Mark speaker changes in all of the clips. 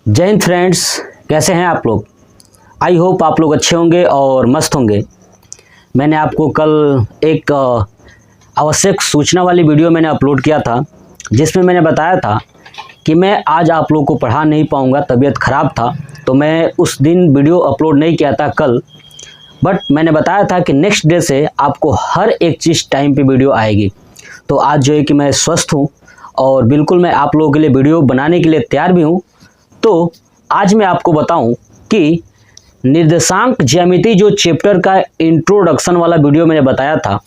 Speaker 1: जय हिंद फ्रेंड्स, कैसे हैं आप लोग। आई होप आप लोग अच्छे होंगे और मस्त होंगे। मैंने आपको कल एक आवश्यक सूचना वाली वीडियो मैंने अपलोड किया था, जिसमें मैंने बताया था कि मैं आज आप लोगों को पढ़ा नहीं पाऊंगा, तबीयत ख़राब था तो मैं उस दिन वीडियो अपलोड नहीं किया था कल। बट मैंने बताया था कि नेक्स्ट डे से आपको हर एक चीज़ टाइम पे वीडियो आएगी। तो आज जो है कि मैं स्वस्थ हूँ और बिल्कुल मैं आप लोगों के लिए वीडियो बनाने के लिए तैयार भी हूँ। तो आज मैं आपको बताऊं कि निर्देशांक ज्यामिति जो चैप्टर का इंट्रोडक्शन वाला वीडियो मैंने बताया था,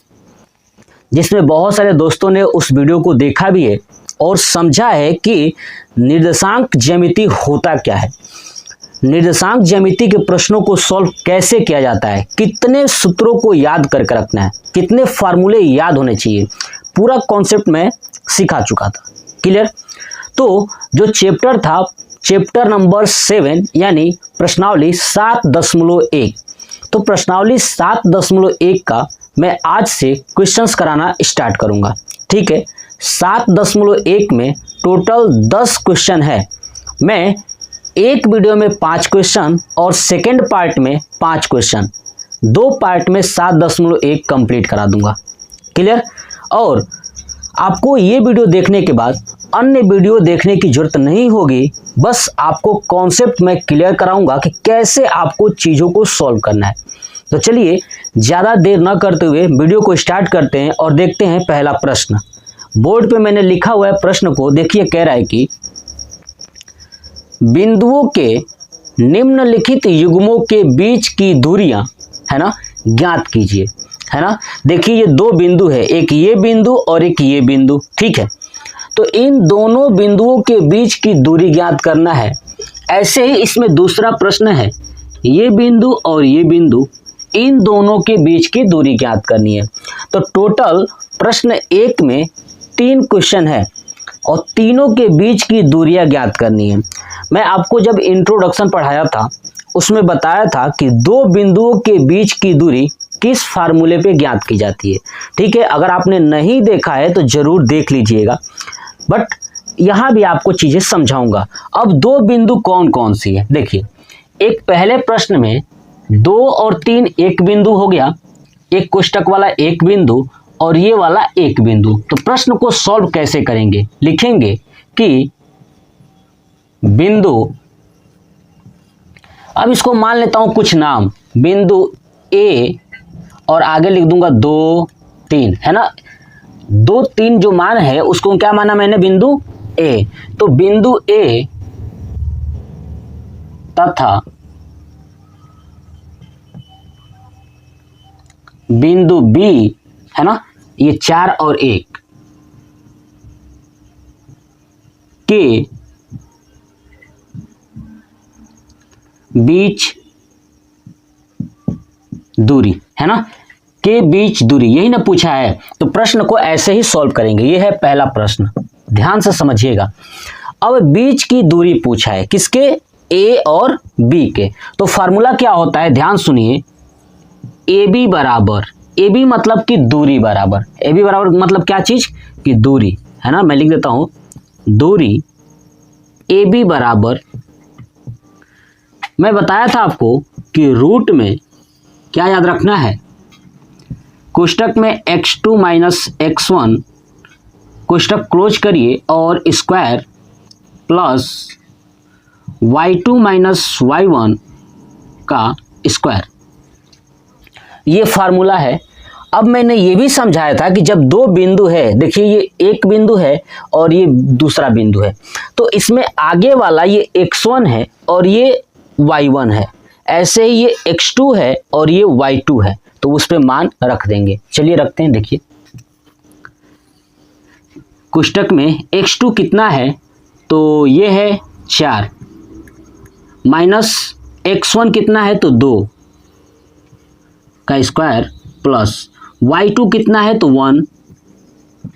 Speaker 1: जिसमें बहुत सारे दोस्तों ने उस वीडियो को देखा भी है और समझा है कि निर्देशांक ज्यामिति होता क्या है, निर्देशांक ज्यामिति के प्रश्नों को सॉल्व कैसे किया जाता है, कितने सूत्रों को याद करके रखना है, कितने फार्मूले याद होने चाहिए, पूरा कॉन्सेप्ट मैं सिखा चुका था। क्लियर। तो जो चैप्टर था, चैप्टर नंबर 7 यानी प्रश्नावली 7.1। तो प्रश्नावली 7.1 का मैं आज से क्वेश्चंस कराना स्टार्ट करूंगा। ठीक है। 7.1 में टोटल 10 क्वेश्चन है। मैं एक वीडियो में 5 क्वेश्चन और सेकेंड पार्ट में 5 क्वेश्चन, 2 पार्ट में 7.1 कंप्लीट करा दूंगा। क्लियर। और आपको ये वीडियो देखने के बाद अन्य वीडियो देखने की जरूरत नहीं होगी। बस आपको कॉन्सेप्ट मैं क्लियर कराऊंगा कि कैसे आपको चीज़ों को सॉल्व करना है। तो चलिए ज़्यादा देर न करते हुए वीडियो को स्टार्ट करते हैं और देखते हैं पहला प्रश्न। बोर्ड पे मैंने लिखा हुआ है प्रश्न को, देखिए कह रहा है कि बिंदुओं के निम्नलिखित युग्मों के बीच की दूरियां है ना ज्ञात कीजिए। है ना, देखिए ये 2 बिंदु है, एक ये बिंदु और एक ये बिंदु। ठीक है। तो इन दोनों बिंदुओं के बीच की दूरी ज्ञात करना है। ऐसे ही इसमें दूसरा प्रश्न है, ये बिंदु और ये बिंदु, इन दोनों के बीच की दूरी ज्ञात करनी है। तो टोटल प्रश्न 1 में 3 क्वेश्चन है और तीनों के बीच की दूरियां ज्ञात करनी है। मैं आपको जब इंट्रोडक्शन पढ़ाया था उसमें बताया था कि 2 बिंदुओं के बीच की दूरी किस फार्मूले पे ज्ञात की जाती है। ठीक है। अगर आपने नहीं देखा है तो जरूर देख लीजिएगा, बट यहां भी आपको चीजें समझाऊंगा। अब 2 बिंदु कौन कौन सी है, देखिए एक पहले प्रश्न में 2 और 3 एक बिंदु हो गया, एक कोष्टक वाला एक बिंदु और ये वाला एक बिंदु। तो प्रश्न को सॉल्व कैसे करेंगे, लिखेंगे कि बिंदु, अब इसको मान लेता हूं कुछ नाम, बिंदु ए और आगे लिख दूंगा 2, 3 है ना। 2, 3 जो मान है उसको क्या माना मैंने, बिंदु ए। तो बिंदु ए तथा बिंदु बी है ना, ये 4 और 1 के बीच दूरी है ना, के बीच दूरी, यही ना पूछा है। तो प्रश्न को ऐसे ही सॉल्व करेंगे। ये है पहला प्रश्न, ध्यान से समझिएगा। अब बीच की दूरी पूछा है, किसके, ए और बी के। तो फार्मूला क्या होता है, ध्यान सुनिए। ए बी बराबर, ए बी मतलब कि दूरी बराबर, ए बी बराबर मतलब क्या चीज कि दूरी है ना। मैं लिख देता हूं दूरी ए बी बराबर, मैं बताया था आपको कि रूट में क्या याद रखना है, कोष्टक में x2 माइनस x1 कोष्टक क्लोज करिए और square plus y2 minus y1 का स्क्वायर, ये फार्मूला है। अब मैंने ये भी समझाया था कि जब 2 बिंदु है, देखिए ये एक बिंदु है और ये दूसरा बिंदु है, तो इसमें आगे वाला ये x1 है और ये y1 है, ऐसे ही ये x2 है और ये y2 है, तो उस पे मान रख देंगे। चलिए रखते हैं। देखिए कोष्टक में x2 कितना है, तो ये है 4 माइनस x1 कितना है, तो 2 का स्क्वायर प्लस y2 कितना है, तो 1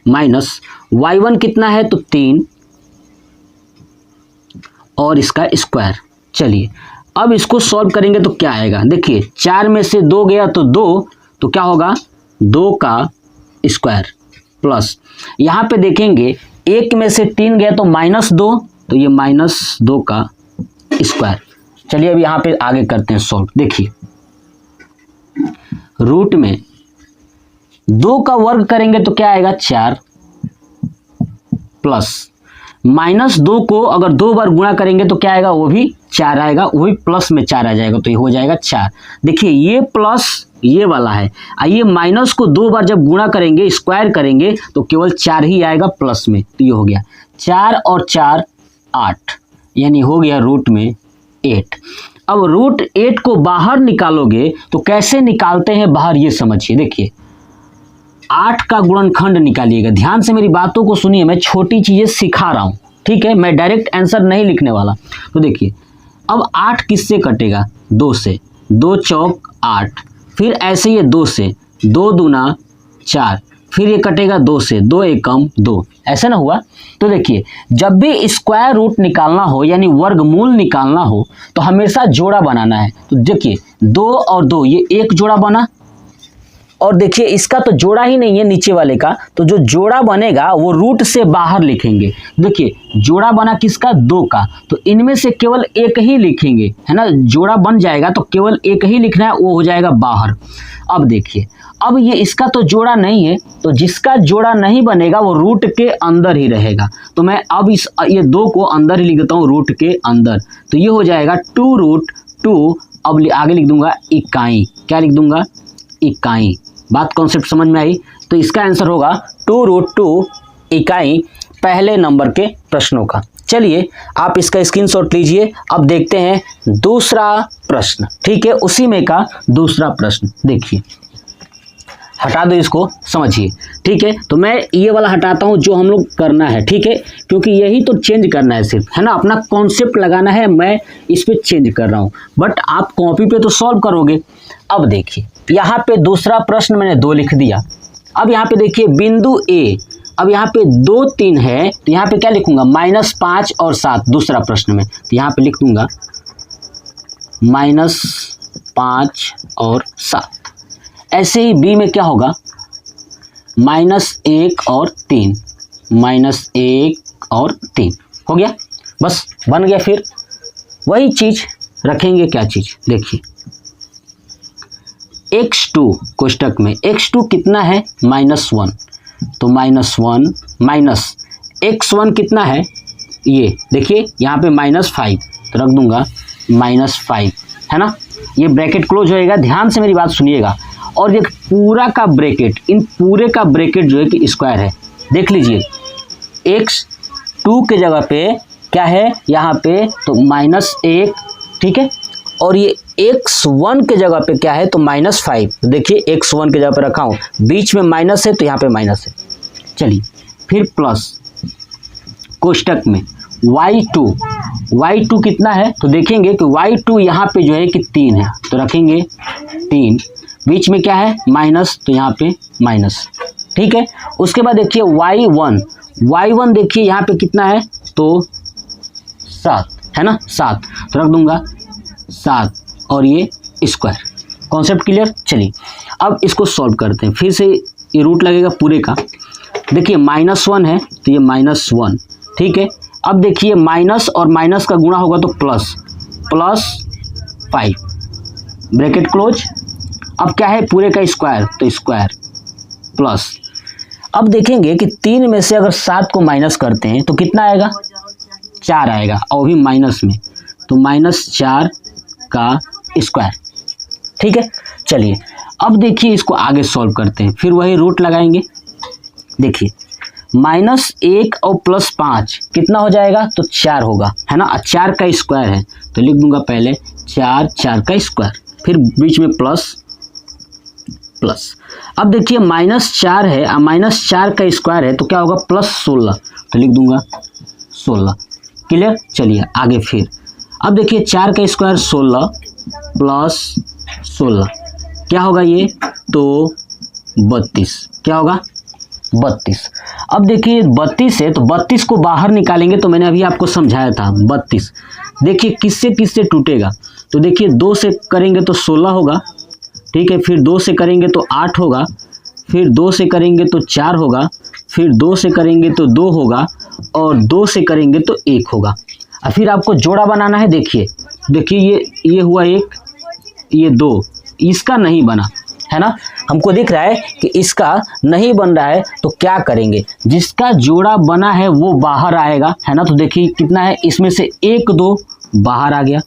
Speaker 1: माइनस y1 कितना है, तो 3 और इसका स्क्वायर। चलिए अब इसको सॉल्व करेंगे तो क्या आएगा, देखिए 4 में से 2 गया तो 2, तो क्या होगा 2 का स्क्वायर प्लस, यहाँ पे देखेंगे 1 में से 3 गया तो -2, तो ये -2 का स्क्वायर। चलिए अब यहाँ पे आगे करते हैं सॉल्व। देखिए रूट में 2 का वर्ग करेंगे तो क्या आएगा 4, प्लस -2 को अगर 2 बार गुणा करेंगे तो क्या आएगा, वो भी 4 आएगा, वो भी प्लस में 4 आ जाएगा, तो ये हो जाएगा 4। देखिए ये प्लस ये वाला है, ये माइनस को 2 बार जब गुणा करेंगे स्क्वायर करेंगे तो केवल 4 ही आएगा प्लस में, तो ये हो गया 4 और 4 8, यानी हो गया रूट में 8। अब रूट 8 को बाहर निकालोगे तो कैसे निकालते हैं बाहर, ये समझिए। देखिए 8 का गुणनखंड निकालिएगा, ध्यान से मेरी बातों को सुनिए, मैं छोटी चीजें सिखा रहा हूं, ठीक है, मैं डायरेक्ट आंसर नहीं लिखने वाला। तो देखिए अब 8 किससे कटेगा, 2 से, 2 चौक 8, फिर ऐसे ये 2 से, 2 दूना 4, फिर ये कटेगा 2 से, 2 एकम 2, ऐसे ना हुआ। तो देखिए जब भी स्क्वायर रूट निकालना हो यानी वर्गमूल निकालना हो तो हमेशा जोड़ा बनाना है। तो देखिए 2 और 2 ये एक जोड़ा बना, और देखिए इसका तो जोड़ा ही नहीं है नीचे वाले का, तो जो जोड़ा बनेगा वो रूट से बाहर लिखेंगे। देखिए जोड़ा बना किसका, 2 का, तो इनमें से केवल एक ही लिखेंगे, है ना, जोड़ा बन जाएगा तो केवल एक ही लिखना है, वो हो जाएगा बाहर। अब देखिए अब ये इसका तो जोड़ा नहीं है, तो जिसका जोड़ा नहीं बनेगा वो रूट के अंदर ही रहेगा। तो मैं अब ये 2 को अंदर ही लिख देता हूँ, रूट के अंदर, तो ये हो जाएगा 2√2। अब आगे लिख दूंगा इकाई, क्या लिख दूंगा, इकाई। बात कॉन्सेप्ट समझ में आई। तो इसका आंसर होगा 2√2 इकाई पहले नंबर के प्रश्नों का। चलिए आप इसका स्क्रीनशॉट लीजिए। अब देखते हैं दूसरा प्रश्न, ठीक है, उसी में का दूसरा प्रश्न। देखिए हटा दो इसको, समझिए, ठीक है। तो मैं ये वाला हटाता हूँ जो हम लोग करना है, ठीक है, क्योंकि यही तो चेंज करना है सिर्फ, है ना, अपना कॉन्सेप्ट लगाना है, मैं इस पे चेंज कर रहा हूँ, बट आप कॉपी पे तो सॉल्व करोगे। अब देखिए यहाँ पे दूसरा प्रश्न मैंने 2 लिख दिया। अब यहाँ पे देखिए बिंदु ए, अब यहाँ पे 2 3 है, तो यहाँ पे क्या लिखूंगा, -5 और 7 दूसरा प्रश्न में, तो यहाँ पे लिख दूंगा -5 और 7। ऐसे ही बी में क्या होगा, -1 और 3, -1 और 3 हो गया, बस बन गया। फिर वही चीज रखेंगे, क्या चीज, देखिए x2 कोष्टक में x2 कितना है, -1, तो -1 माइनस x1 कितना है, ये देखिए यहाँ पे -5, तो रख दूंगा -5, है ना, ये ब्रैकेट क्लोज होएगा। ध्यान से मेरी बात सुनिएगा, और ये पूरा का ब्रैकेट, इन पूरे का ब्रैकेट जो है कि स्क्वायर है। देख लीजिए x2 के जगह पे क्या है यहाँ पे, तो -1, ठीक है, और ये x1 के जगह पे क्या है, तो -5। देखिए x1 के जगह पे रखा हूँ, बीच में माइनस है तो यहाँ पे माइनस है। चलिए फिर प्लस कोष्टक में y2 कितना है, तो देखेंगे कि y2 यहाँ पे जो है कि 3 है, तो रखेंगे 3, बीच में क्या है माइनस, तो यहाँ पे माइनस, ठीक है। उसके बाद देखिए y1 देखिए यहाँ पे कितना है, तो 7 है ना, 7, तो रख दूंगा 7 और ये स्क्वायर। Concept clear. चलिए अब इसको सॉल्व करते हैं, फिर से ये रूट लगेगा पूरे का। देखिए -1 है तो ये -1, ठीक है। अब देखिए माइनस और माइनस का गुणा होगा तो +5, ब्रैकेट क्लोज। अब क्या है पूरे का स्क्वायर, तो स्क्वायर प्लस। अब देखेंगे कि 3 में से अगर 7 को माइनस करते हैं तो कितना आएगा, 4 आएगा, और भी माइनस में, तो -4 का स्क्वायर, ठीक है। चलिए अब देखिए इसको आगे सॉल्व करते हैं, फिर वही रूट लगाएंगे। देखिए -1 और +5 कितना हो जाएगा, तो 4 होगा, है ना, 4 का स्क्वायर है, तो लिख दूंगा पहले 4 का स्क्वायर, फिर बीच में प्लस। अब देखिए -4 है, -4 का स्क्वायर है तो क्या होगा, +16, तो लिख दूंगा 16। क्लियर। चलिए आगे फिर, अब देखिए 4 का स्क्वायर 16 +16 क्या होगा ये, तो 32, क्या होगा 32। अब देखिए 32 है तो 32 को बाहर निकालेंगे, तो मैंने अभी आपको समझाया था 32 देखिए किससे किससे टूटेगा, तो देखिए 2 से करेंगे तो 16 होगा, ठीक है, फिर 2 से करेंगे तो 8 होगा, फिर 2 से करेंगे तो 4 होगा, फिर 2 से करेंगे तो 2 होगा, और 2 से करेंगे तो 1 होगा। और फिर आपको जोड़ा बनाना है। देखिए ये हुआ 1, ये 2, इसका नहीं बना है ना, हमको दिख रहा है कि इसका नहीं बन रहा है, तो क्या करेंगे, जिसका जोड़ा बना है वो बाहर आएगा, है ना। तो देखिए कितना है, इसमें से 1 2 बाहर आ गया,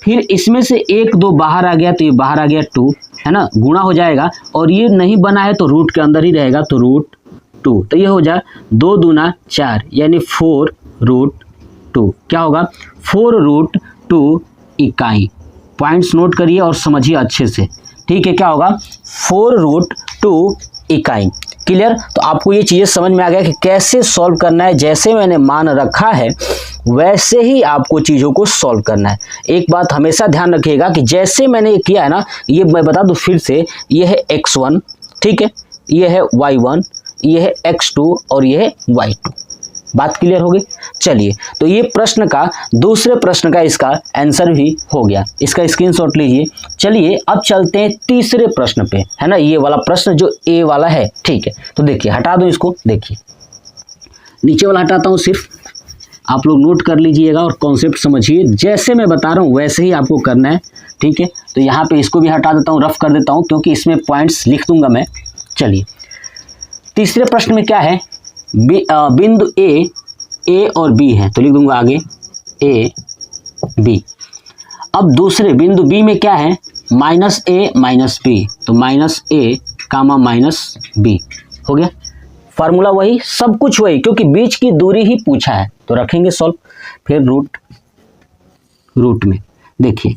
Speaker 1: फिर इसमें से 1 2 बाहर आ गया, तो ये बाहर आ गया 2, है ना, गुणा हो जाएगा। और ये नहीं बना है तो रूट के अंदर ही रहेगा, तो √2, तो ये हो जाए 2 दूना 4 यानी 4√2। क्या होगा, 4√2 इकाई। पॉइंट्स नोट करिए और समझिए अच्छे से, ठीक है। क्या होगा, 4√2 इकाई। क्लियर। तो आपको ये चीज़ें समझ में आ गया कि कैसे सॉल्व करना है। जैसे मैंने मान रखा है वैसे ही आपको चीज़ों को सॉल्व करना है। एक बात हमेशा ध्यान रखिएगा कि जैसे मैंने ये किया है ना, ये मैं बता दूं फिर से, ये है x1, ठीक है, ये है y1, ये है x2 और ये है y2। बात क्लियर हो गई। चलिए, तो ये प्रश्न का, दूसरे प्रश्न का इसका आंसर भी हो गया, इसका स्क्रीनशॉट लीजिए। चलिए अब चलते हैं तीसरे प्रश्न पे, है ना, ये वाला प्रश्न जो ए वाला है, ठीक है। तो देखिए हटा दूं इसको, देखिए नीचे वाला हटाता हूँ सिर्फ, आप लोग नोट कर लीजिएगा और कॉन्सेप्ट समझिए। जैसे मैं बता रहा हूँ वैसे ही आपको करना है, ठीक है। तो यहाँ पे इसको भी हटा देता हूँ, रफ कर देता हूँ, क्योंकि इसमें पॉइंट्स लिख दूंगा मैं। चलिए, तीसरे प्रश्न में क्या है, बिंदु ए और बी है, तो लिख दूंगा आगे ए बी। अब दूसरे बिंदु बी में क्या है, -a -b, तो -a, -b हो गया। फार्मूला वही, सब कुछ वही, क्योंकि बीच की दूरी ही पूछा है, तो रखेंगे सॉल्व। फिर रूट में देखिए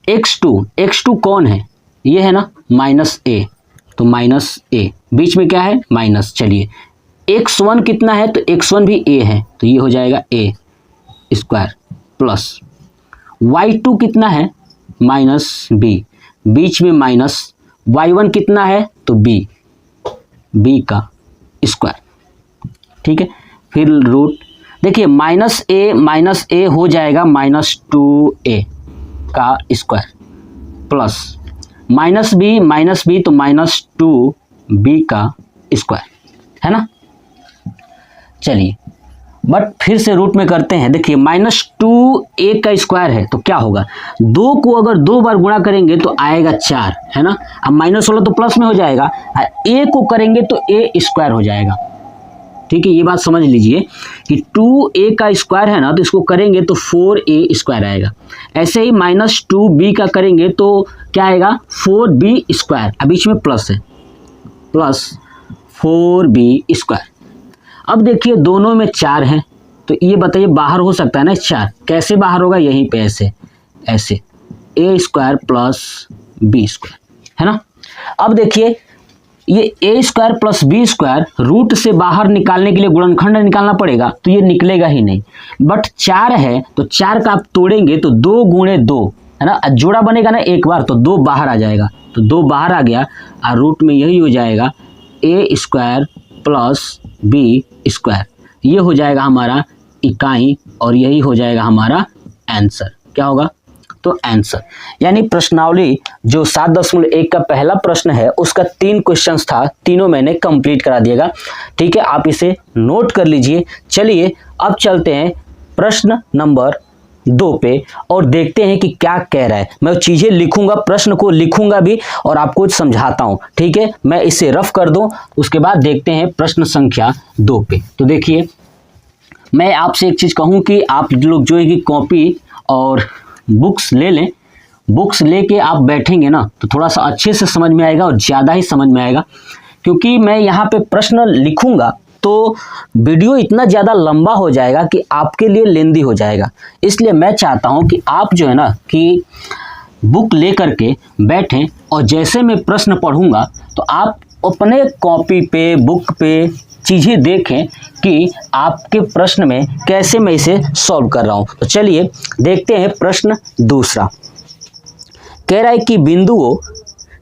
Speaker 1: x2 कौन है, ये है ना -a, तो -a, बीच में क्या है माइनस। चलिए, x1 कितना है, तो x1 भी a है, तो ये हो जाएगा a² प्लस y2 कितना है -b, बीच में माइनस, y1 कितना है तो b का स्क्वायर, ठीक है। फिर रूट, देखिए -a हो जाएगा -2a का स्क्वायर प्लस -b तो -2b का स्क्वायर, है ना। चलिए, बट फिर से रूट में करते हैं। देखिए -2a का स्क्वायर है, तो क्या होगा, 2 को अगर 2 बार गुणा करेंगे तो आएगा 4, है ना। अब माइनस वाला तो प्लस में हो जाएगा, a को करेंगे तो a² हो जाएगा, ठीक है। ये बात समझ लीजिए कि 2a का स्क्वायर है ना, तो इसको करेंगे तो 4a² आएगा। ऐसे ही -2b का करेंगे तो क्या आएगा, 4b², अब बीच में प्लस है, प्लस 4b²। अब देखिए दोनों में 4 है, तो ये बताइए बाहर हो सकता है ना 4, कैसे बाहर होगा, यहीं पे ऐसे a² प्लस b², है ना। अब देखिए ये a² प्लस b² रूट से बाहर निकालने के लिए गुणनखंड निकालना पड़ेगा, तो ये निकलेगा ही नहीं। बट 4 है, तो 4 का आप तोड़ेंगे तो 2 गुणे 2, है ना, जोड़ा बनेगा ना एक बार, तो 2 बाहर आ जाएगा, तो 2 बाहर आ गया, और रूट में यही हो जाएगा a² प्लस b², ये हो जाएगा हमारा इकाई, और यही हो जाएगा हमारा आंसर। क्या होगा, तो आंसर, यानी प्रश्नावली जो 7.1 का पहला प्रश्न है उसका 3 क्वेश्चंस था, तीनों मैंने कंप्लीट करा दिएगा, ठीक है। आप इसे नोट कर लीजिए। चलिए अब चलते हैं प्रश्न नंबर 2 पे और देखते हैं कि क्या कह रहा है। मैं चीज़ें लिखूंगा, प्रश्न को लिखूंगा भी और आपको समझाता हूं, ठीक है। मैं इसे रफ कर दूं, उसके बाद देखते हैं प्रश्न संख्या 2 पे। तो देखिए, मैं आपसे एक चीज़ कहूं कि आप लोग जो है कि कॉपी और बुक्स ले लें। बुक्स लेके आप बैठेंगे ना तो थोड़ा सा अच्छे से समझ में आएगा और ज़्यादा ही समझ में आएगा, क्योंकि मैं यहाँ पे प्रश्न लिखूंगा तो वीडियो इतना ज़्यादा लंबा हो जाएगा कि आपके लिए लेंदी हो जाएगा। इसलिए मैं चाहता हूँ कि आप जो है ना कि बुक ले करके बैठें, और जैसे मैं प्रश्न पढ़ूंगा तो आप अपने कॉपी पे, बुक पे चीज़ें देखें कि आपके प्रश्न में कैसे मैं इसे सॉल्व कर रहा हूँ। तो चलिए देखते हैं प्रश्न दूसरा। कह रहा है कि बिंदुओं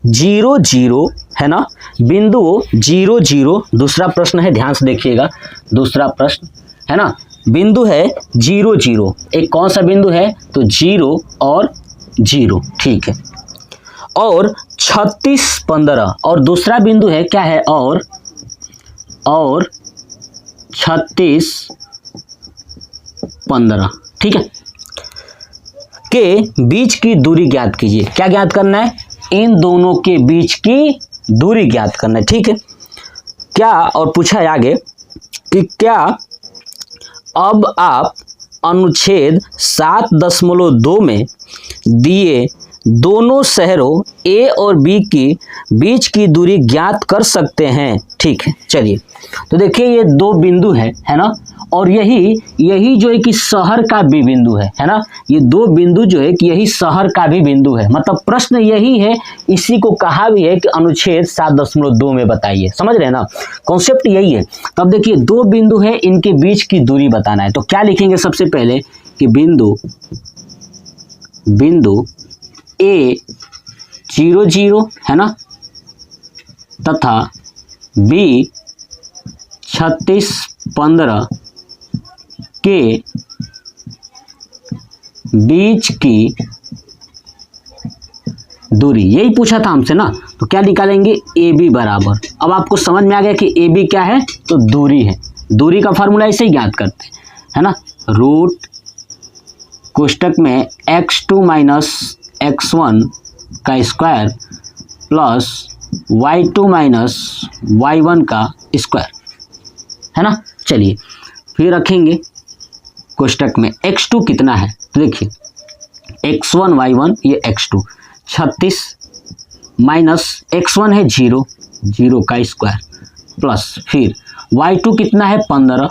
Speaker 1: 0 0, है ना, बिंदुओं 0 0, दूसरा प्रश्न है, ध्यान से देखिएगा, दूसरा प्रश्न है ना, बिंदु है 0 0, एक कौन सा बिंदु है, तो 0 और 0, ठीक है, और 36 15, और दूसरा बिंदु है क्या है, और 36 15, ठीक है। के बीच की दूरी ज्ञात कीजिए। क्या ज्ञात करना है? इन दोनों के बीच की दूरी ज्ञात करना है। ठीक है, क्या और पूछा है आगे कि क्या अब आप अनुच्छेद 7.2 में दिए दोनों शहरों ए और बी की बीच की दूरी ज्ञात कर सकते हैं। ठीक है, चलिए तो देखिए ये दो बिंदु है ना, और यही जो है कि शहर का भी बिंदु है ना। ये दो बिंदु जो है कि यही शहर का भी बिंदु है। मतलब प्रश्न यही है, इसी को कहा भी है कि अनुच्छेद 7.2 में बताइए। समझ रहे हैं ना, कॉन्सेप्ट यही है। तब देखिए दो बिंदु है, इनके बीच की दूरी बताना है। तो क्या लिखेंगे सबसे पहले कि बिंदु ए 0 0 है ना, तथा बी 36 15 के बीच की दूरी, यही पूछा था हमसे ना। तो क्या निकालेंगे? ए बी बराबर, अब आपको समझ में आ गया कि ए बी क्या है? तो दूरी है। दूरी का फार्मूला ऐसे ही ज्ञात करते हैं, है ना। रूट कोष्टक में x2 माइनस x1 का square plus y2 minus y1 का स्क्वायर, है ना। चलिए फिर रखेंगे कोष्टक में x2 कितना है? तो देखिए x1 y1 ये x2, 36 माइनस x1 है 0 0 का स्क्वायर प्लस फिर y2 कितना है? 15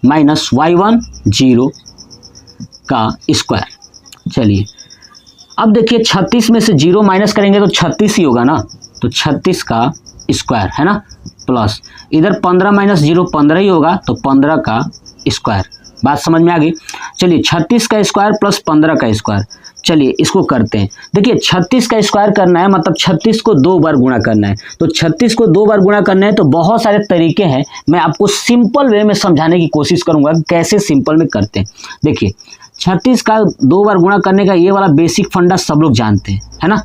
Speaker 1: माइनस y1 0 का स्क्वायर। चलिए अब देखिए 36 में से 0 माइनस करेंगे तो 36 ही होगा ना, तो 36 का स्क्वायर, है ना, प्लस इधर 15 माइनस 0 15 ही होगा, तो 15 का स्क्वायर। बात समझ में आ गई। चलिए 36 का स्क्वायर प्लस 15 का स्क्वायर, चलिए इसको करते हैं। देखिए 36 का स्क्वायर करना है मतलब 36 को 2 बार गुणा करना है। तो 36 को 2 बार गुणा करना है तो बहुत सारे तरीके हैं, मैं आपको सिंपल वे में समझाने की कोशिश करूंगा कैसे सिंपल में करते हैं। देखिए 36 का 2 बार गुणा करने का ये वाला बेसिक फंडा सब लोग जानते हैं, है ना।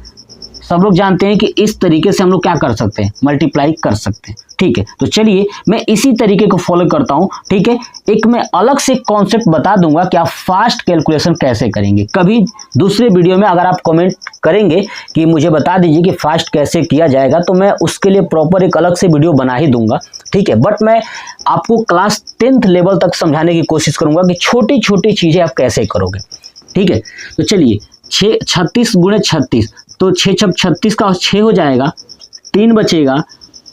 Speaker 1: सब लोग जानते हैं कि इस तरीके से हम लोग क्या कर सकते हैं? मल्टीप्लाई कर सकते हैं। ठीक है, तो चलिए मैं इसी तरीके को फॉलो करता हूं। ठीक है, एक मैं अलग से कॉन्सेप्ट बता दूंगा कि आप फास्ट कैलकुलेशन कैसे करेंगे। कभी दूसरे वीडियो में अगर आप कमेंट करेंगे कि मुझे बता दीजिए कि फास्ट कैसे किया जाएगा, तो मैं उसके लिए प्रॉपर एक अलग से वीडियो बना ही दूंगा। ठीक है, बट मैं आपको क्लास 10th लेवल तक समझाने की कोशिश करूंगा कि छोटी छोटी चीजें आप कैसे करोगे। ठीक है, तो चलिए 36 गुणे 36, तो 6 छक 36 का 6 हो जाएगा, 3 बचेगा,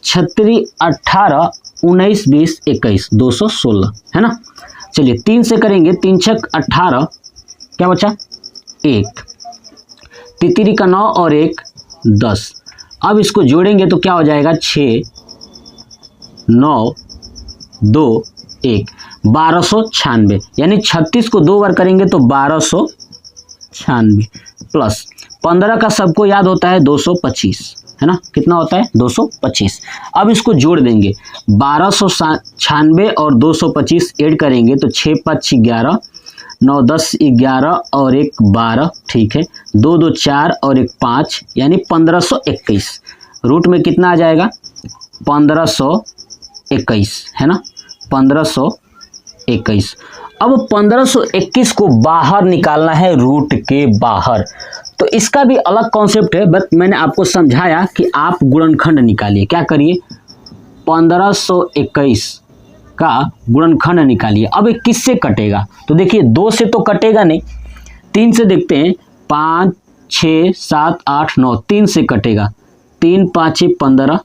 Speaker 1: 36 18 19 20 21 216, है ना। चलिए 3 से करेंगे, 3 छक 18, क्या बचा? 1, तितरी का 9 और 1 10। अब इसको जोड़ेंगे तो क्या हो जाएगा? 6 9 2 1 1296, यानी 36 को 2 बार करेंगे तो 1296 प्लस 15 का सबको याद होता है 225, है ना। कितना होता है? 225। अब इसको जोड़ देंगे, 1296 और 225 ऐड करेंगे तो 6 5 11 9 10 11 और 1 12, ठीक है, 2 2 4 और 1 5, यानी 1521। रूट में कितना आ जाएगा? 1521, है ना, 1521। अब 1521 को बाहर निकालना है, रूट के बाहर। तो इसका भी अलग कॉन्सेप्ट है, बट मैंने आपको समझाया कि आप गुणनखंड निकालिए। क्या करिए? 1521 का गुणनखंड निकालिए। अब ये किससे कटेगा? तो देखिए 2 से तो कटेगा नहीं, 3 से देखते हैं, 5 6 7 8 9, 3 से कटेगा, 3 5 15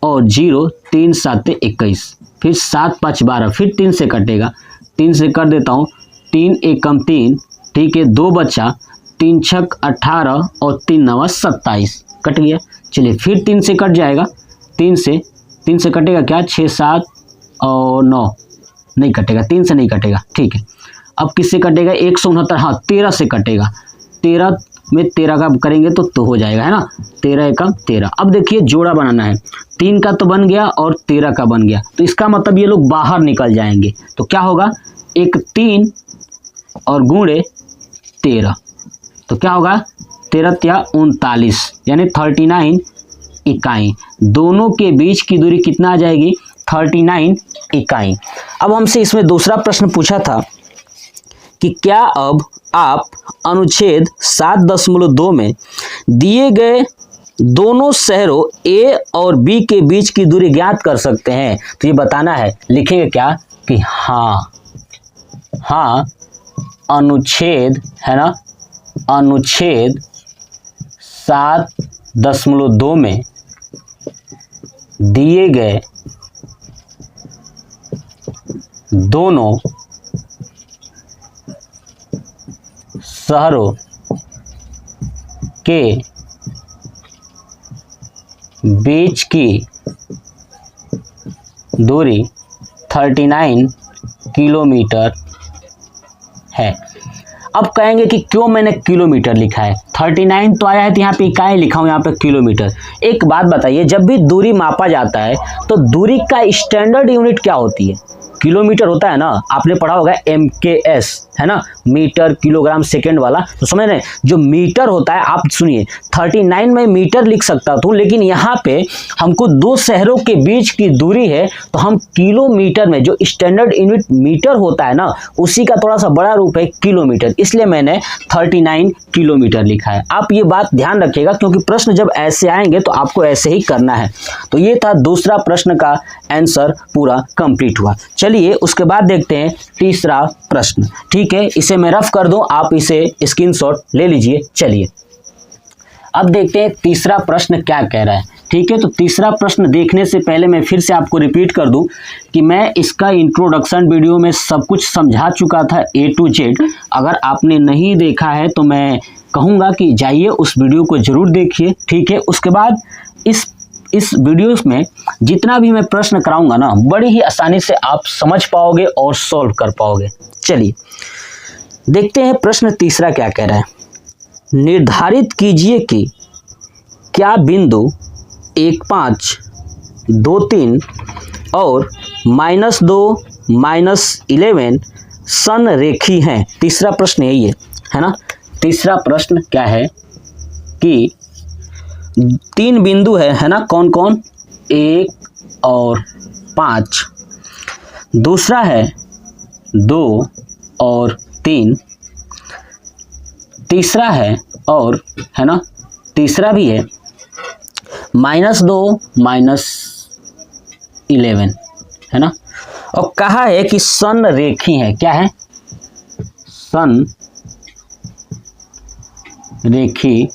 Speaker 1: और 0 3 7 21, फिर 7 5 12, फिर 3 से कटेगा, 3 से कर देता हूँ, 3 एकम 3, ठीक है, 2 बचा, 3 छक 18 और 3 9 27, कट गया। चलिए फिर 3 से कट जाएगा, 3 से कटेगा क्या? 6 7 और 9 नहीं कटेगा, 3 से नहीं कटेगा, ठीक है। अब किससे कटेगा? 169, हाँ 13 से कटेगा, 13 में 13 का करेंगे तो हो जाएगा, है ना, 13 एकम 13। अब देखिए जोड़ा बनाना है, 3 का तो बन गया और 13 का बन गया, तो इसका मतलब ये लोग बाहर निकल जाएंगे। तो क्या होगा? 1 3 और गुणे 13, तो क्या होगा? 13 या 39, यानी 39 इकाई। दोनों के बीच की दूरी कितना आ जाएगी? 39 इकाई। अब हमसे इसमें दूसरा प्रश्न पूछा था कि क्या अब आप अनुच्छेद 7.2 में दिए गए दोनों शहरों ए और बी के बीच की दूरी ज्ञात कर सकते हैं। तो ये बताना है, लिखेंगे क्या कि हाँ अनुच्छेद, है ना, अनुच्छेद 7.2 में दिए गए दोनों शहरों के बीच की दूरी 39 किलोमीटर है। अब कहेंगे कि क्यों मैंने किलोमीटर लिखा है, 39 तो आया है तो यहाँ पे इकाई लिखा हूँ, यहाँ पे किलोमीटर। एक बात बताइए, जब भी दूरी मापा जाता है तो दूरी का स्टैंडर्ड यूनिट क्या होती है? किलोमीटर होता है ना, आपने पढ़ा होगा MKS, है ना, मीटर किलोग्राम सेकंड वाला। तो समझ रहे हैं, जो मीटर होता है, आप सुनिए 39 में मीटर लिख सकता हूँ, लेकिन यहाँ पे हमको दो शहरों के बीच की दूरी है तो हम किलोमीटर में, जो स्टैंडर्ड यूनिट मीटर होता है ना, उसी का थोड़ा सा बड़ा रूप है किलोमीटर, इसलिए मैंने 39 किलोमीटर लिखा है। आप ये बात ध्यान रखिएगा, क्योंकि प्रश्न जब ऐसे आएंगे तो आपको ऐसे ही करना है। तो ये था दूसरा प्रश्न का आंसर पूरा कंप्लीट हुआ। चलिए उसके बाद देखते हैं तीसरा प्रश्न। ठीक है, इसे मैं रफ कर दूं, आप इसे स्क्रीनशॉट ले लीजिए। चलिए अब देखते हैं तीसरा प्रश्न क्या कह रहा है। ठीक है, तो तीसरा प्रश्न देखने से पहले मैं फिर से आपको रिपीट कर दूं कि मैं इसका इंट्रोडक्शन वीडियो में सब कुछ समझा चुका था A to Z। अगर आपने नहीं देखा है तो मैं कहूँगा कि जाइए उस वीडियो को जरूर देखिए। ठीक है, उसके बाद इस वीडियो में जितना भी मैं प्रश्न कराऊंगा ना, बड़ी ही आसानी से आप समझ पाओगे और सॉल्व कर पाओगे। चलिए देखते हैं प्रश्न तीसरा क्या कह रहा है। निर्धारित कीजिए कि क्या बिंदु 1, 5, 2, 3 और -2, -11 संरेखी हैं। तीसरा प्रश्न यही है ना। तीसरा प्रश्न क्या है कि 3 बिंदु है ना, कौन कौन, 1 और 5, दूसरा है 2 और 3, तीसरा है और, है ना, तीसरा भी है -2, -11, है ना। और कहा है कि संरेखी है। क्या है? संरेखी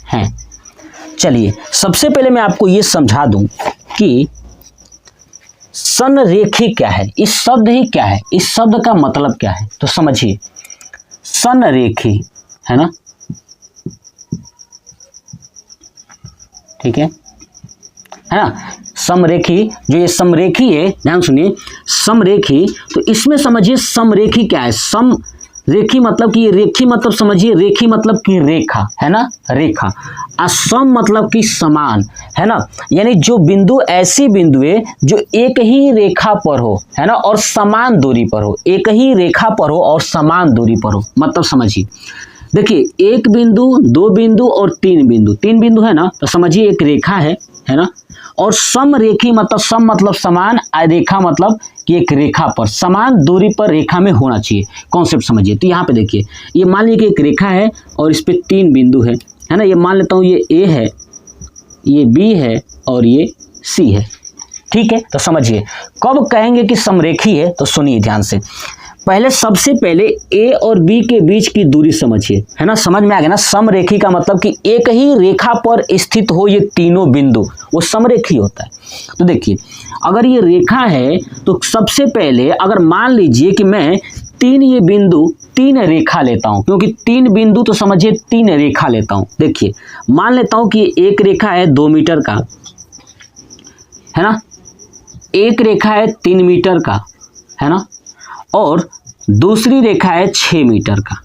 Speaker 1: है। चलिए सबसे पहले मैं आपको ये समझा दूं कि संरेखी क्या है, इस शब्द ही क्या है, इस शब्द का मतलब क्या है। तो समझिए, संरेखी, है ना, ठीक है ना। समरेखी, जो ये समरेखी है, ध्यान सुनिए, समरेखी, तो इसमें समझिए समरेखी क्या है। समरेखी मतलब कि ये रेखी, मतलब समझिए रेखी मतलब कि रेखा, है ना, रेखा। असम मतलब कि समान, है ना, यानी जो बिंदु, ऐसी बिंदु है जो एक ही रेखा पर हो, है ना, और समान दूरी पर हो, एक ही रेखा पर हो और समान दूरी पर हो। मतलब समझिए, देखिए 1 बिंदु, 2 बिंदु और 3 बिंदु, 3 बिंदु है ना, तो समझिए एक रेखा है ना। और समरेखी मतलब, सम मतलब समान, रेखा मतलब कि एक रेखा पर समान दूरी पर रेखा में होना चाहिए। कॉन्सेप्ट समझिए। तो यहाँ पे देखिए, ये मान लीजिए कि एक रेखा है और इस पे 3 बिंदु है ना। ये मान लेता हूँ ये A है, ये B है और ये C है। ठीक है, तो समझिए कब कहेंगे कि समरेखी है, तो सुनिए ध्यान से। पहले, सबसे पहले A और B के बीच की दूरी समझिए, है ना, समझ में आ गया ना। समरेखी का मतलब कि एक ही रेखा पर स्थित हो ये तीनों बिंदु, वो समरेखी होता है। तो देखिए, अगर ये रेखा है तो सबसे पहले अगर मान लीजिए कि मैं 3 ये बिंदु, 3 रेखा लेता हूं, क्योंकि 3 बिंदु तो समझिए 3 रेखा लेता हूं। देखिए मान लेता हूं कि एक रेखा है 2 मीटर का, है ना, एक रेखा है 3 मीटर का, है ना, और दूसरी रेखा है 6 मीटर का,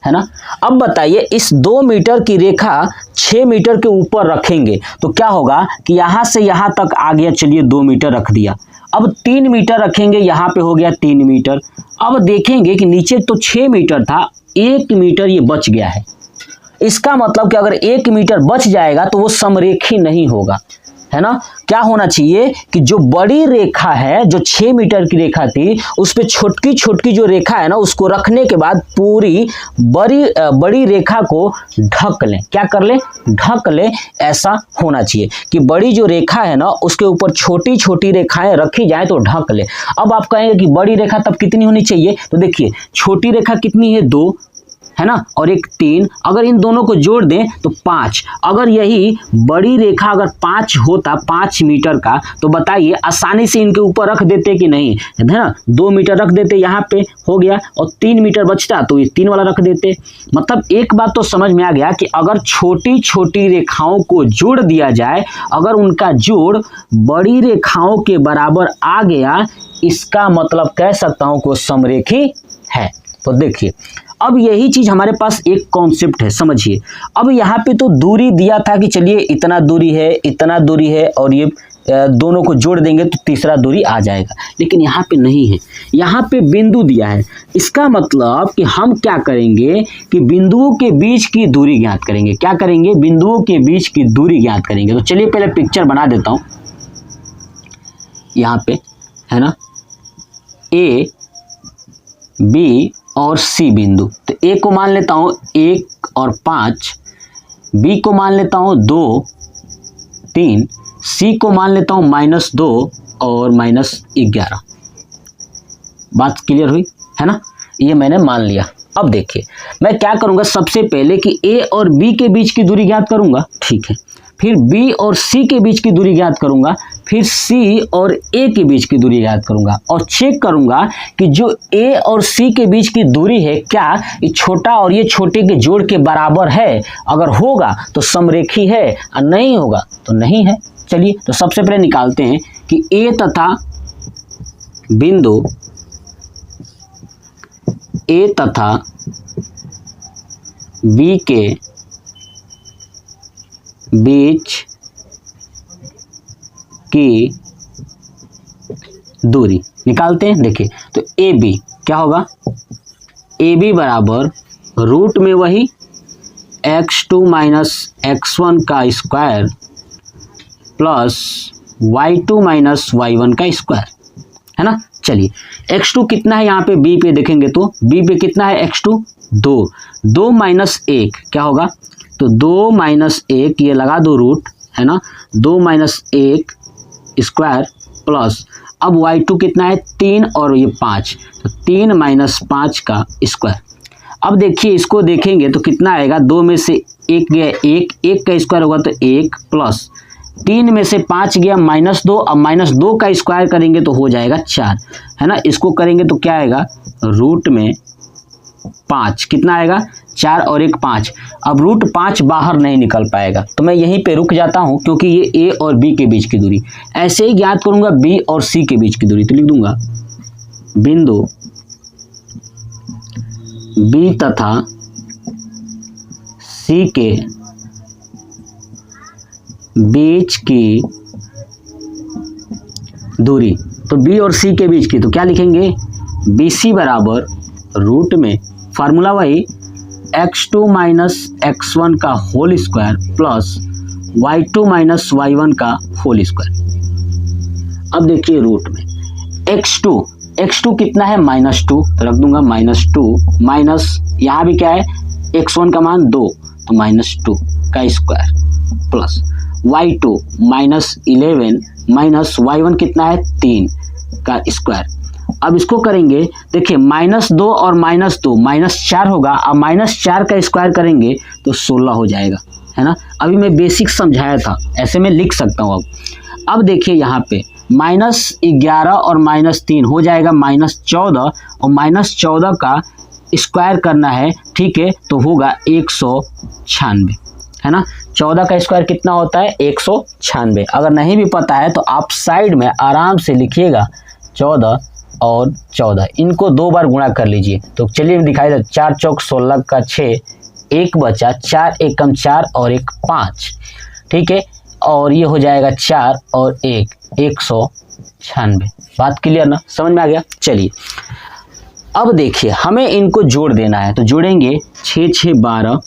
Speaker 1: है ना। अब बताइए, इस 2 मीटर की रेखा 6 मीटर के ऊपर रखेंगे तो क्या होगा कि यहां से यहां तक आ गया, चलिए 2 मीटर रख दिया। अब 3 मीटर रखेंगे, यहां पे हो गया 3 मीटर। अब देखेंगे कि नीचे तो 6 मीटर था, 1 मीटर ये बच गया है। इसका मतलब कि अगर 1 मीटर बच जाएगा तो वो समरेखी नहीं होगा, है ना, क्या होना चाहिए कि जो बड़ी रेखा है, जो 6 मीटर की रेखा थी, उस पे छोटकी छोटकी जो रेखा है ना, उसको रखने के बाद पूरी बड़ी रेखा को ढक लें। क्या कर लें? ढक लें। ऐसा होना चाहिए कि बड़ी जो रेखा है ना, उसके ऊपर छोटी छोटी रेखाएं रखी जाए तो ढक ले। अब आप कहेंगे कि बड़ी रेखा तब कितनी होनी चाहिए, तो देखिए छोटी रेखा कितनी है, 2 है ना, और एक 3, अगर इन दोनों को जोड़ दें तो 5। अगर यही बड़ी रेखा अगर 5 होता, 5 मीटर का, तो बताइए आसानी से इनके ऊपर रख देते कि नहीं, है ना। 2 मीटर रख देते, यहाँ पे हो गया, और 3 मीटर बचता तो ये 3 वाला रख देते। मतलब एक बात तो समझ में आ गया कि अगर छोटी छोटी रेखाओं को जोड़ दिया जाए, अगर उनका जोड़ बड़ी रेखाओं के बराबर आ गया, इसका मतलब कह सकता हूं कि समरेखी है। तो देखिए अब यही चीज हमारे पास एक कॉन्सेप्ट है, समझिए। अब यहाँ पे तो दूरी दिया था कि चलिए इतना दूरी है, इतना दूरी है, और ये दोनों को जोड़ देंगे तो तीसरा दूरी आ जाएगा, लेकिन यहाँ पे नहीं है, यहाँ पे बिंदु दिया है। इसका मतलब कि हम क्या करेंगे कि बिंदुओं के बीच की दूरी ज्ञात करेंगे। क्या करेंगे? बिंदुओं के बीच की दूरी ज्ञात करेंगे। तो चलिए पहले पिक्चर बना देता हूँ यहाँ पे, है ना, ए, बी और सी बिंदु। तो ए को मान लेता हूं 1 और 5, बी को मान लेता हूं 2, 3, सी को मान लेता हूं -2 और -11। बात क्लियर हुई, है ना, ये मैंने मान लिया। अब देखिए मैं क्या करूंगा, सबसे पहले कि ए और बी के बीच की दूरी ज्ञात करूंगा, ठीक है, फिर बी और सी के बीच की दूरी ज्ञात करूंगा, फिर सी और ए के बीच की दूरी ज्ञात करूंगा, और चेक करूंगा कि जो ए और सी के बीच की दूरी है, क्या ये छोटा और ये छोटे के जोड़ के बराबर है। अगर होगा तो समरेखी है, और नहीं होगा तो नहीं है। चलिए तो सबसे पहले निकालते हैं कि ए तथा बिंदु ए तथा बी के बीच की दूरी निकालते हैं। देखिए तो ए बी क्या होगा, ए बी बराबर रूट में वही x2 माइनस x1 का square plus y2 minus y1 का स्क्वायर, है ना। चलिए x2 कितना है, यहाँ पे b पे देखेंगे तो b पे कितना है x2, 2 माइनस 1 क्या होगा, तो 2 माइनस 1 ये लगा दो रूट, है ना, 2 माइनस 1 स्क्वायर प्लस अब y2 कितना है 3 और ये 5, तो 3 माइनस 5 का स्क्वायर। अब देखिए इसको देखेंगे तो कितना आएगा, 2 में से 1 गया 1 का स्क्वायर होगा तो 1 प्लस 3 में से 5 गया -2, अब -2 का स्क्वायर करेंगे तो हो जाएगा 4, है ना। इसको करेंगे तो क्या आएगा, रूट में 5 कितना आएगा, 4 और 1 5। अब रूट 5 बाहर नहीं निकल पाएगा, तो मैं यहीं पे रुक जाता हूं, क्योंकि ये ए और बी के बीच की दूरी। ऐसे ही ज्ञात करूंगा बी और सी के बीच की दूरी, तो लिख दूंगा बिंदु बी तथा सी के बीच की दूरी। तो बी और सी के बीच की, तो क्या लिखेंगे, बी सी बराबर रूट में फार्मूला वही x2 माइनस x1 का whole square plus y2 minus y1 का होल स्क्वायर। अब देखिए रूट में x2 कितना है, -2, तो रख दूंगा -2 माइनस यहाँ भी क्या है x1 का मान 2, तो -2 का square plus y2 -11 minus y1 कितना है 3 का स्क्वायर। अब इसको करेंगे, देखिए -2 और -2 -4 होगा, अब -4 का स्क्वायर करेंगे तो 16 हो जाएगा, है ना। अभी मैं बेसिक समझाया था, ऐसे में लिख सकता हूँ। अब देखिए यहाँ पे -11 और -3 हो जाएगा -14, और -14 का स्क्वायर करना है, ठीक है, तो होगा 196, है ना। 14 का स्क्वायर कितना होता है, 196। अगर नहीं भी पता है तो आप साइड में आराम से लिखिएगा 14 और 14, इनको 2 बार गुणा कर लीजिए। तो चलिए दिखाई दे, 4 चौक 16 का 6, 1 बचा, 4 एकम 4 और 1 5, ठीक है, और ये हो जाएगा 4 और 1 196। बात क्लियर ना, समझ में आ गया। चलिए अब देखिए हमें इनको जोड़ देना है, तो जोड़ेंगे 6 6 12,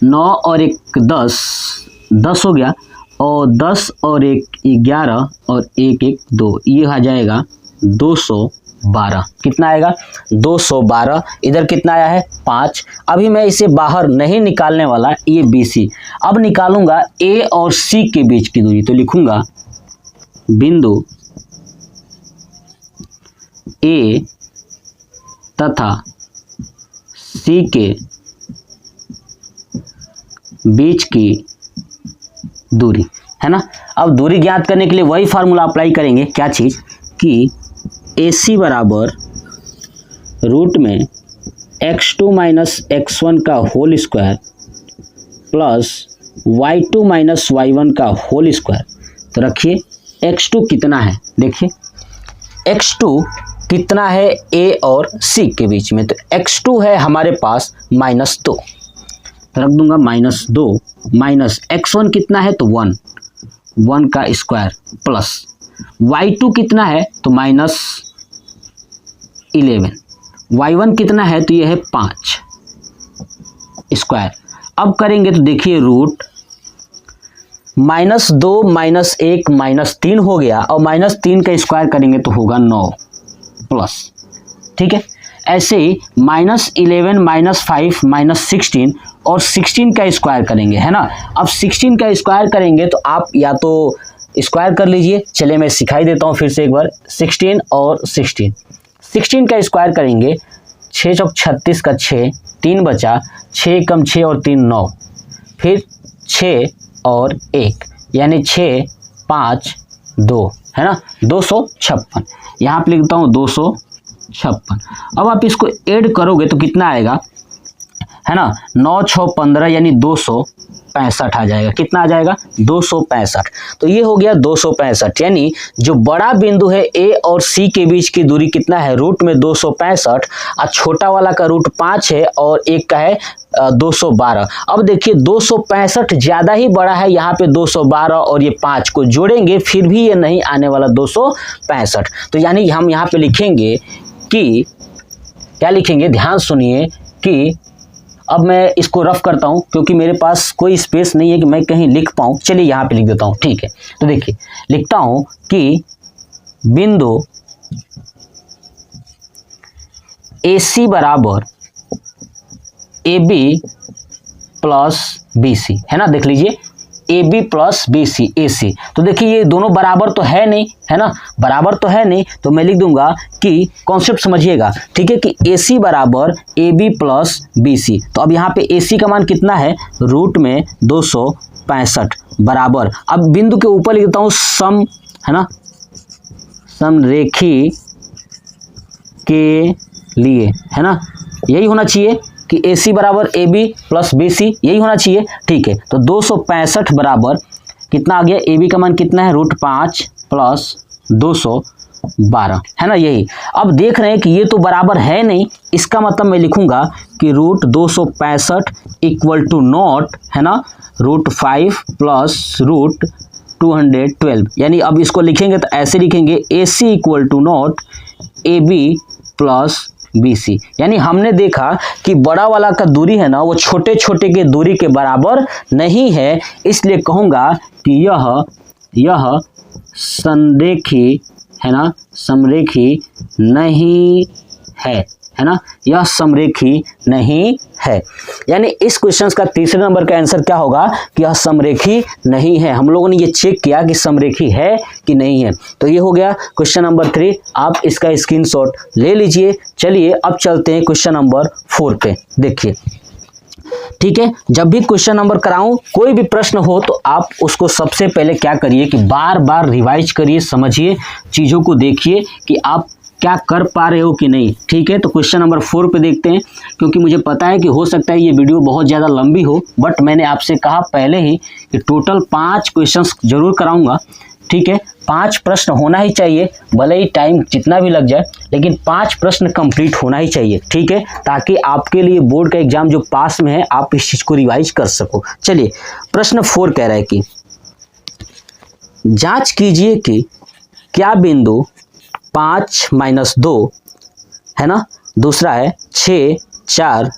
Speaker 1: 9 और 1 10 हो गया, और 10 और 1 11 और 1 1 2, ये आ जाएगा 212। कितना आएगा? 212। इधर कितना आया है? 5। अभी मैं इसे बाहर नहीं निकालने वाला, ये BC। अब निकालूंगा A और C के बीच की दूरी, तो लिखूंगा बिंदु A तथा C के बीच की दूरी, है ना। अब दूरी ज्ञात करने के लिए वही फार्मूला अप्लाई करेंगे। क्या चीज? कि AC बराबर रूट में x2 माइनस x1 का whole square plus y2 minus y1 का होल स्क्वायर। तो रखिए x2 कितना है, देखिए x2 कितना है A और C के बीच में, तो x2 है हमारे पास -2, तो रख दूंगा -2 माइनस x1 कितना है, तो 1 का स्क्वायर प्लस y2 कितना है, तो -11, y1 कितना है, तो ये है 5 स्क्वायर। अब करेंगे तो देखिए रूट -2 -1 -3 हो गया, और -3 का स्क्वायर करेंगे तो होगा 9 प्लस, ठीक है। ऐसे ही -11 -5 -16 और 16 का स्क्वायर करेंगे, है ना। अब 16 का स्क्वायर करेंगे तो आप या तो स्क्वायर कर लीजिए, चलिए मैं सिखाई देता हूँ फिर से एक बार। 16 और 16 का स्क्वायर करेंगे, 6 चौक 36 का 6, 3 बचा, 6 कम 6 और 3 9, फिर 6 और 1 यानी 6 5 2, है ना, 256। यहाँ पे लिखता हूँ 256। अब आप इसको ऐड करोगे तो कितना आएगा, है ना, 9 6 15 यानी 265 आ जाएगा। कितना आ जाएगा? 265। तो ये हो गया 265, यानी जो बड़ा बिंदु है A और C के बीच की दूरी कितना है, रूट में 265, और छोटा वाला का रूट 5 है और एक का है 212। अब देखिए 265 ज़्यादा ही बड़ा है, यहाँ पे 212 और ये 5 को जोड़ेंगे फिर भी ये नहीं आने वाला 265। तो यानी हम यहाँ पे लिखेंगे कि क्या लिखेंगे, ध्यान सुनिए कि अब मैं इसको रफ करता हूं क्योंकि मेरे पास कोई स्पेस नहीं है कि मैं कहीं लिख पाऊं। चलिए यहाँ पे लिख देता हूं, ठीक है। तो देखिए लिखता हूं कि बिंदु AC बराबर AB प्लस BC, है ना। देख लीजिए AB प्लस BC AC। तो देखिए ये दोनों बराबर तो है नहीं, है ना, बराबर तो है नहीं, तो मैं लिख दूंगा कि कॉन्सेप्ट समझिएगा, ठीक है, कि AC बराबर AB प्लस BC। तो अब यहाँ पे AC का मान कितना है, रूट में 265 बराबर। अब बिंदु के ऊपर लिख देता हूँ सम, है ना, समरेखी के लिए, है ना, यही होना चाहिए कि AC बराबर AB प्लस BC, यही होना चाहिए, ठीक है। तो 265 बराबर कितना आ गया, AB का मान कितना है, रूट 5 प्लस 212, है ना, यही। अब देख रहे हैं कि ये तो बराबर है नहीं, इसका मतलब मैं लिखूंगा कि रूट 265 इक्वल टू नॉट, है ना, रूट 5 प्लस रूट 212, यानी अब इसको लिखेंगे तो ऐसे लिखेंगे AC equal to not AB plus BC। यानी हमने देखा कि बड़ा वाला का दूरी है ना, वो छोटे छोटे के दूरी के बराबर नहीं है, इसलिए कहूँगा कि यह समरेखी, है ना, समरेखी नहीं है ना, यह समरेखी नहीं है। यानी इस क्वेश्चन का तीसरे नंबर का आंसर क्या होगा कि यह समरेखी नहीं है। हम लोगों ने ये चेक किया कि समरेखी है कि नहीं है। तो ये हो गया क्वेश्चन नंबर 3, आप इसका स्क्रीनशॉट ले लीजिए। चलिए अब चलते हैं क्वेश्चन नंबर 4 पे। देखिए, ठीक है, जब भी क्वेश्चन नंबर कराऊं, कोई भी प्रश्न हो तो आप उसको सबसे पहले क्या करिए कि बार बार रिवाइज करिए, समझिए, चीज़ों को देखिए कि आप क्या कर पा रहे हो कि नहीं, ठीक है। तो क्वेश्चन नंबर 4 पे देखते हैं, क्योंकि मुझे पता है कि हो सकता है ये वीडियो बहुत ज़्यादा लंबी हो, बट मैंने आपसे कहा पहले ही कि टोटल 5 क्वेश्चंस जरूर कराऊंगा, ठीक है। 5 प्रश्न होना ही चाहिए, भले ही टाइम जितना भी लग जाए, लेकिन 5 प्रश्न कंप्लीट होना ही चाहिए, ठीक है, ताकि आपके लिए बोर्ड का एग्जाम जो पास में है आप इस चीज़ को रिवाइज कर सको। चलिए प्रश्न 4 कह रहा है कि जांच कीजिए कि क्या बिंदु 5 - 2, है ना, दूसरा है 6 4,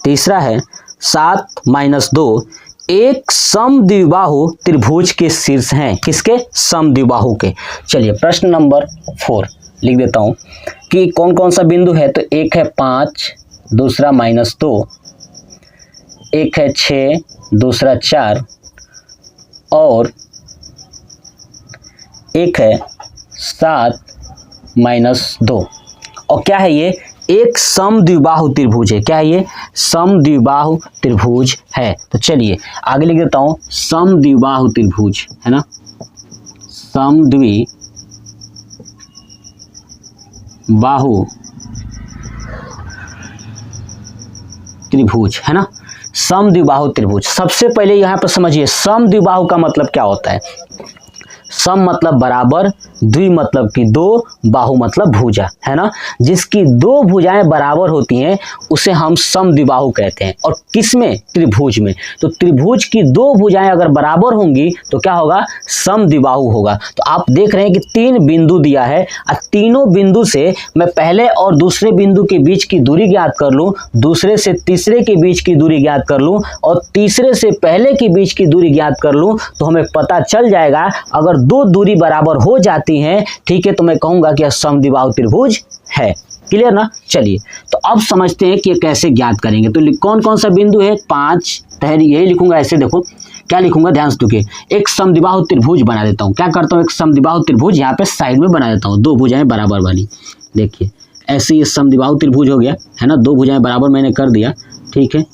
Speaker 1: तीसरा है 7 - 2, एक समद्विबाहु त्रिभुज के शीर्ष हैं। किसके? समद्विबाहु के। चलिए प्रश्न नंबर 4 लिख देता हूं कि कौन कौन सा बिंदु है। तो एक है 5, दूसरा -2, एक है 6, दूसरा 4 और एक है 7 -2। और क्या है ये? एक समद्विबाहु त्रिभुज है। क्या है ये? समद्विबाहु त्रिभुज है। तो चलिए आगे लिख देता हूं, समद्विबाहु त्रिभुज है ना, समद्विबाहु त्रिभुज है ना, समद्विबाहु त्रिभुज। सबसे पहले यहां पर समझिए समद्विबाहु का मतलब क्या होता है। सम मतलब बराबर, द्वि मतलब कि दो, बाहु मतलब भुजा है ना। जिसकी दो भुजाएं बराबर होती हैं उसे हम समद्विबाहु कहते हैं। और किसमें? त्रिभुज में। तो त्रिभुज की दो भुजाएं अगर बराबर होंगी तो क्या होगा? समद्विबाहु होगा। तो आप देख रहे हैं कि 3 बिंदु दिया है और तीनों बिंदु से मैं पहले और दूसरे बिंदु के बीच की दूरी ज्ञात कर लूं, दूसरे से तीसरे के बीच की दूरी ज्ञात कर लूं और तीसरे से पहले के बीच की दूरी ज्ञात कर लूं तो हमें पता चल जाएगा। अगर दो दूरी बराबर हो जाती हैं, ठीक है, तो मैं कहूंगा कि यह समद्विबाहु त्रिभुज है। क्लियर ना? चलिए तो अब समझते हैं कि ये कैसे ज्ञात करेंगे। तो कौन कौन सा बिंदु है? 5, यही लिखूंगा। ऐसे देखो क्या लिखूंगा, ध्यान से देखिए। एक समद्विबाहु त्रिभुज बना देता हूं। क्या करता हूं? एक समद्विबाहु त्रिभुज यहाँ पे साइड में बना देता हूं, दो भुजाएं बराबर वाली। देखिए ऐसे ये समद्विबाहु त्रिभुज हो गया है ना, दो भुजाएं बराबर मैंने कर दिया। ठीक है,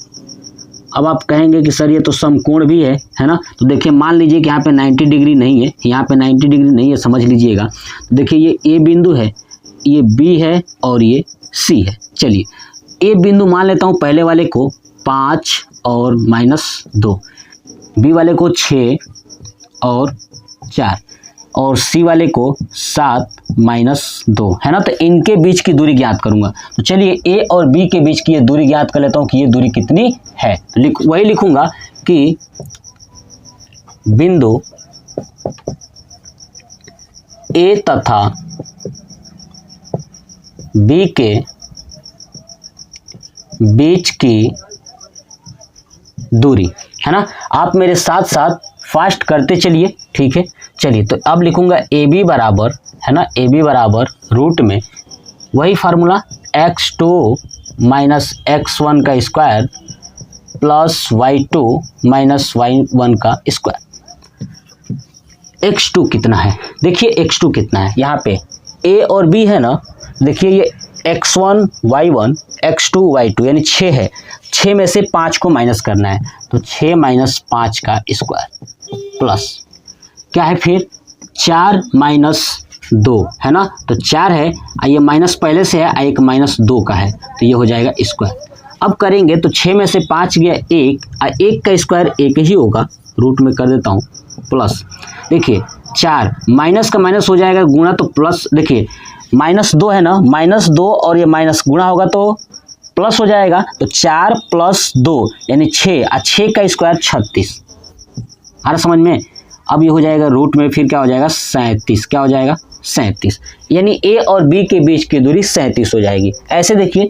Speaker 1: अब आप कहेंगे कि सर ये तो समकोण भी है ना। तो देखिए मान लीजिए कि यहाँ पे 90 डिग्री नहीं है, यहाँ पे 90 डिग्री नहीं है, समझ लीजिएगा। तो देखिए ये ए बिंदु है, ये बी है और ये सी है। चलिए ए बिंदु मान लेता हूँ पहले वाले को 5 और -2, बी वाले को 6 और 4 और सी वाले को 7 -2 है ना। तो इनके बीच की दूरी ज्ञात करूंगा। तो चलिए ए और बी के बीच की ये दूरी ज्ञात कर लेता हूं कि ये दूरी कितनी है। वही लिखूंगा कि बिंदु ए तथा बी के बीच की दूरी है ना। आप मेरे साथ साथ फास्ट करते चलिए, ठीक है। चलिए तो अब लिखूंगा ए बी बराबर है ना, ए बी बराबर रूट में वही फार्मूला x2 माइनस x1 का square plus y2 minus y1 का स्क्वायर। x2 कितना है? देखिए x2 कितना है, यहाँ पे a और b है ना। देखिए ये x1 y1 x2 y2 यानी 6 है। 6 में से 5 को माइनस करना है तो 6 - 5 का स्क्वायर प्लस क्या है फिर 4 - 2 है ना। तो 4 है, ये माइनस पहले से है, एक -2 का है तो ये हो जाएगा स्क्वायर। अब करेंगे तो 6 में से 5 गया 1, 1 का स्क्वायर 1 ही होगा, रूट में कर देता हूँ प्लस। देखिए 4 माइनस का माइनस हो जाएगा गुणा तो प्लस। देखिए -2 है ना, -2 और ये माइनस गुणा होगा तो प्लस हो जाएगा। तो 4 + 2 यानी 6 और 6 का स्क्वायर 36। आ रहा समझ में? अब ये हो जाएगा रूट में, फिर क्या हो जाएगा 37। क्या हो जाएगा 37, यानी ए और बी के बीच की दूरी 37 हो जाएगी। ऐसे देखिए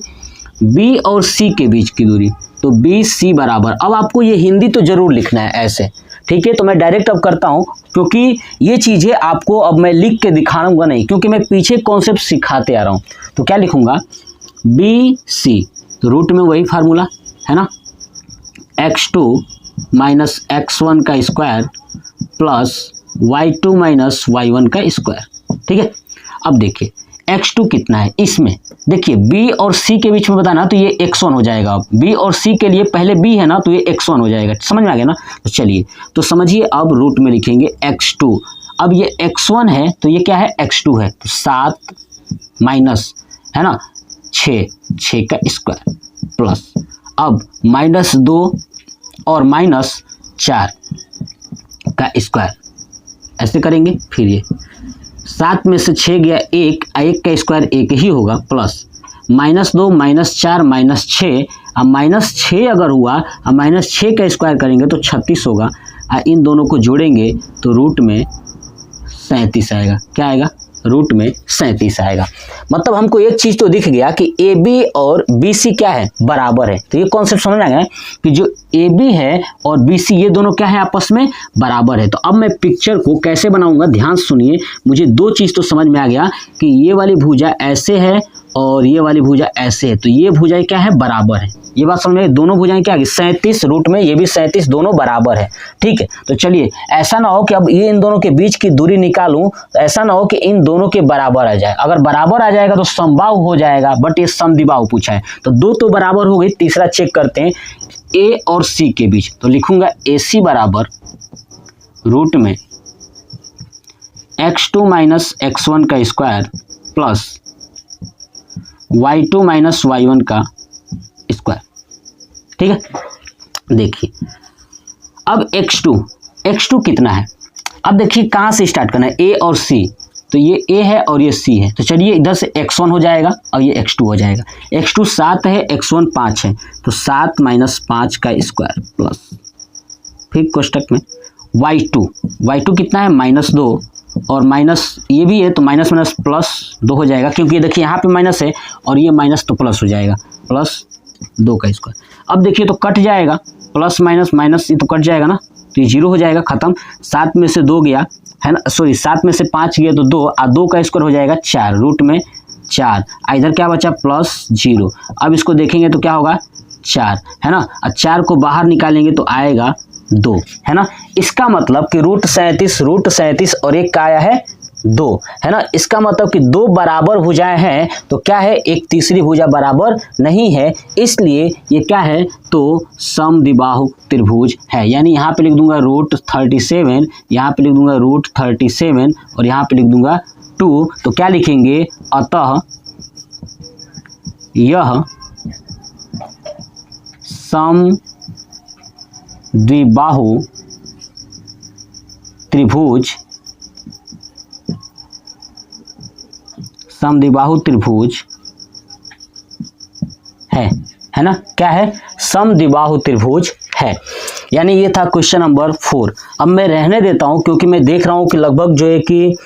Speaker 1: बी और सी के बीच की दूरी, तो बी सी बराबर। अब आपको ये हिंदी तो जरूर लिखना है ऐसे, ठीक है। तो मैं डायरेक्ट अब करता हूँ, क्योंकि ये चीज़ें आपको अब मैं लिख के दिखाऊंगा नहीं, क्योंकि मैं पीछे कॉन्सेप्ट सिखाते आ रहा हूँ। तो क्या लिखूंगा बी सी, तो रूट में वही फार्मूला है ना, x2 माइनस x1 का square plus y2 minus y1 का स्क्वायर। ठीक है, अब देखिए x2 कितना है इसमें। देखिए b और c के बीच में बताना, तो ये x1 हो जाएगा। अब b और c के लिए पहले b है ना, तो ये x1 हो जाएगा। समझ में आ गया ना? तो चलिए तो समझिए, अब रूट में लिखेंगे x2। अब ये x1 है तो ये क्या है x2 है, तो 7 माइनस है ना 6 का स्क्वायर प्लस अब -2 और -4 का स्क्वायर। ऐसे करेंगे, फिर ये 7 में से 6 गया 1, 1 का स्क्वायर 1 ही होगा प्लस -2 -4 -6। अब -6 अगर हुआ, अब -6 का स्क्वायर करेंगे तो 36 होगा। इन दोनों को जोड़ेंगे तो रूट में 37 आएगा। क्या आएगा रूट में 37 आएगा। मतलब हमको एक चीज़ तो दिख गया कि ए बी और बी सी क्या है, बराबर है। तो ये कॉन्सेप्ट समझ में आ गया कि जो ए बी है और बी सी ये दोनों क्या है, आपस में बराबर है। तो अब मैं पिक्चर को कैसे बनाऊंगा, ध्यान सुनिए। मुझे दो चीज़ तो समझ में आ गया कि ये वाली भुजा ऐसे है और ये वाली भुजा ऐसे है, तो ये भुजाएं क्या है, बराबर है। ये बात समझ में, दोनों भुजाएं क्या है, 37 रूट में ये भी 37, दोनों बराबर है। ठीक है, तो चलिए, ऐसा ना हो कि अब ये इन दोनों के बीच की दूरी निकालूं, ऐसा ना हो कि इन दोनों के बराबर आ जाए। अगर बराबर आ जाएगा तो समबाहु हो जाएगा, बट ये समद्विबाहु पूछा है। तो दो तो बराबर हो गई, तीसरा चेक करते हैं ए और सी के बीच। तो लिखूंगा ए सी बराबर रूट में x2 माइनस x1 का square plus y2 minus y1 का स्क्वायर। ठीक है, देखिए अब x2 कितना है। अब देखिए कहाँ से स्टार्ट करना है, a और c। तो ये a है और ये c है, तो चलिए इधर से x1 हो जाएगा और ये x2 हो जाएगा। x2 7 है, x1 5 है, तो 7 माइनस 5 का स्क्वायर प्लस फिर कोष्टक में y2 कितना है, -2 और माइनस ये भी है, तो माइनस माइनस प्लस 2 हो जाएगा, क्योंकि देखिए यहाँ पे माइनस है और ये माइनस तो प्लस हो जाएगा, प्लस 2 का स्क्वायर। अब देखिए तो कट जाएगा, प्लस माइनस माइनस ये तो कट जाएगा ना, तो ये 0 हो जाएगा, खत्म। 7 में से 2 गया है ना, सॉरी 7 में से 5 गया तो 2, और 2 का स्क्वायर हो जाएगा 4, रूट में 4। इधर क्या बचा, प्लस 0। अब इसको देखेंगे तो क्या होगा, 4 है ना, और 4 को बाहर निकालेंगे तो आएगा 2, है ना। इसका मतलब कि रूट 37 और एक का आया है 2, है ना। इसका मतलब कि दो बराबर भुजाएं हैं, तो क्या है, एक तीसरी भुजा बराबर नहीं है, इसलिए ये क्या है, तो समद्विबाहु त्रिभुज है। यानी यहाँ पे लिख दूंगा रूट 37, यहाँ पे लिख दूंगा रूट 37 और यहाँ पे लिख दूंगा 2। तो क्या लिखेंगे, अतः यह समद्विबाहु त्रिभुज है ना। क्या है, समद्विबाहु त्रिभुज है। यानी ये था क्वेश्चन नंबर 4। अब मैं रहने देता हूं, क्योंकि मैं देख रहा हूं कि लगभग जो है कि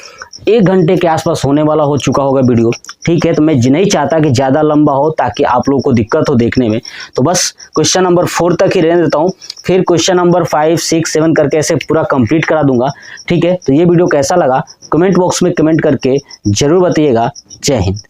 Speaker 1: 1 घंटे के आसपास होने वाला हो चुका होगा वीडियो। ठीक है, तो मैं नहीं चाहता कि ज़्यादा लंबा हो, ताकि आप लोगों को दिक्कत हो देखने में। तो बस क्वेश्चन नंबर 4 तक ही रहने देता हूँ, फिर क्वेश्चन नंबर 5, 6, 7 करके ऐसे पूरा कंप्लीट करा दूंगा। ठीक है, तो ये वीडियो कैसा लगा कमेंट बॉक्स में कमेंट करके जरूर बताइएगा। जय हिंद।